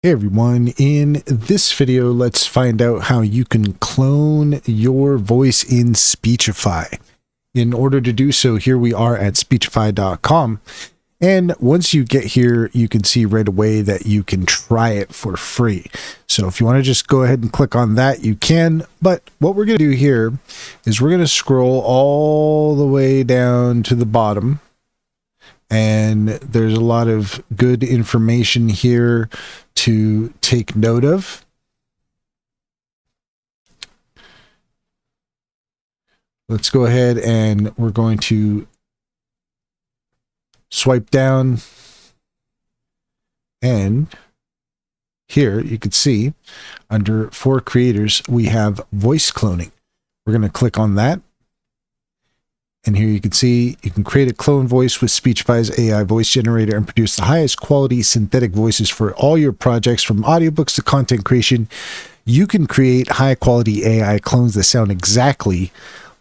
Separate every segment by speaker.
Speaker 1: Hey everyone, in this video, let's find out how you can clone your voice in Speechify. In order to do so, here we are at Speechify.com. And once you get here, you can see right away that you can try it for free. So if you want to just go ahead and click on that, you can. But what we're going to do here is we're going to scroll all the way down to the bottom. And there's a lot of good information here to take note of. Let's go ahead and we're going to swipe down. And here you can see under For Creators, we have voice cloning. We're going to click on that. And here you can see you can create a clone voice with Speechify's AI voice generator and produce the highest quality synthetic voices for all your projects, from audiobooks to content creation. You can create high quality AI clones that sound exactly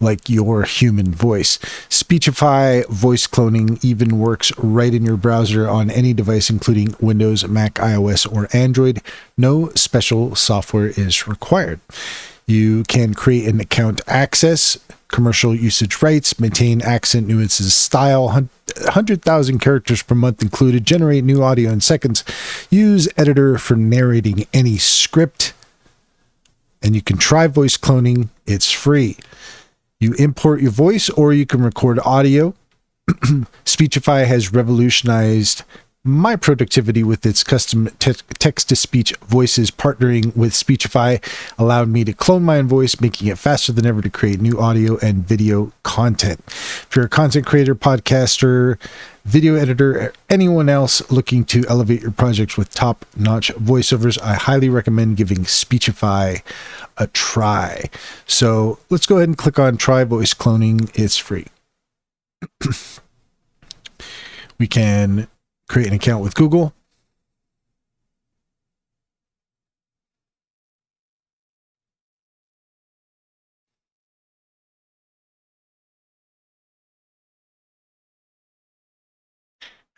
Speaker 1: like your human voice. Speechify voice cloning even works right in your browser on any device, including Windows, Mac, iOS, or Android. No special software is required. You can create an account access, commercial usage rights, maintain accent, nuances, style, 100,000 characters per month included, generate new audio in seconds, use editor for narrating any script, and you can try voice cloning. It's free. You import your voice or you can record audio. Speechify has revolutionized my productivity with its custom text-to-speech voices. Partnering with Speechify allowed me to clone my own voice, making it faster than ever to create new audio and video content. If you're a content creator, podcaster, video editor, or anyone else looking to elevate your projects with top-notch voiceovers, I highly recommend giving Speechify a try. So let's go ahead and click on Try Voice Cloning. It's free. We can create an account with Google.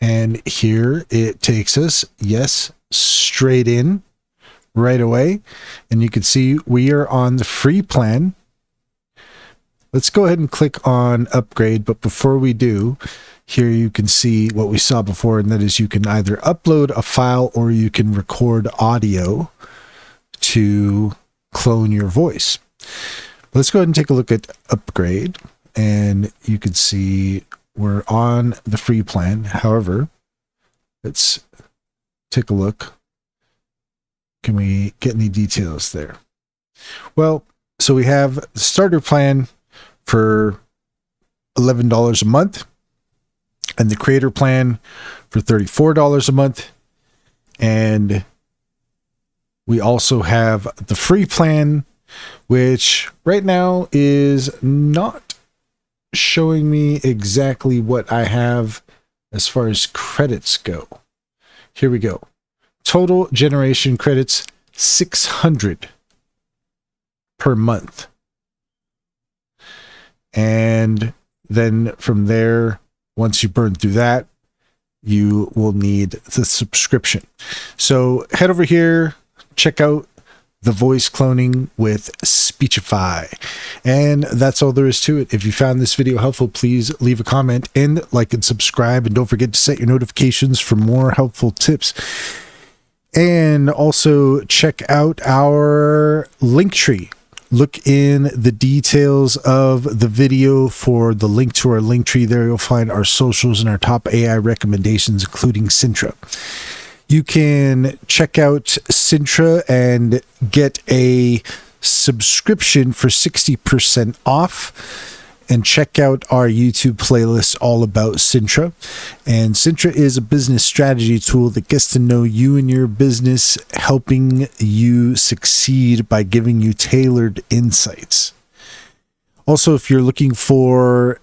Speaker 1: And here it takes us, yes, straight in right away. And you can see we are on the free plan. Let's go ahead and click on upgrade. But before we do, here you can see what we saw before, and that is you can either upload a file or you can record audio to clone your voice. Let's go ahead and take a look at upgrade, and you can see we're on the free plan. However, let's take a look. Can we get any details there? Well, so we have the starter plan for $11 a month, and the creator plan for $34 a month. And we also have the free plan, which right now is not showing me exactly what I have as far as credits go. Here we go. Total generation credits, 600 per month. And then from there, once you burn through that, you will need the subscription. So head over here, check out the voice cloning with Speechify. And that's all there is to it. If you found this video helpful, please leave a comment and like and subscribe. And don't forget to set your notifications for more helpful tips. And also check out our link tree. Look in the details of the video for the link to our link tree. There you'll find our socials and our top AI recommendations, including Sintra. You can check out Sintra and get a subscription for 60% off. And check out our YouTube playlist all about Sintra. And Sintra is a business strategy tool that gets to know you and your business, helping you succeed by giving you tailored insights. Also, if you're looking for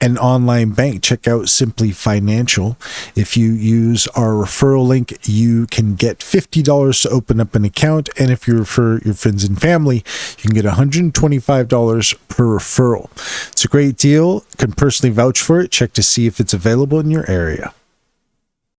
Speaker 1: an online bank, check out Simply Financial. If you use our referral link, you can get $50 to open up an account. And if you refer your friends and family, you can get $125 per referral. It's a great deal. Can personally vouch for it. Check to see if it's available in your area.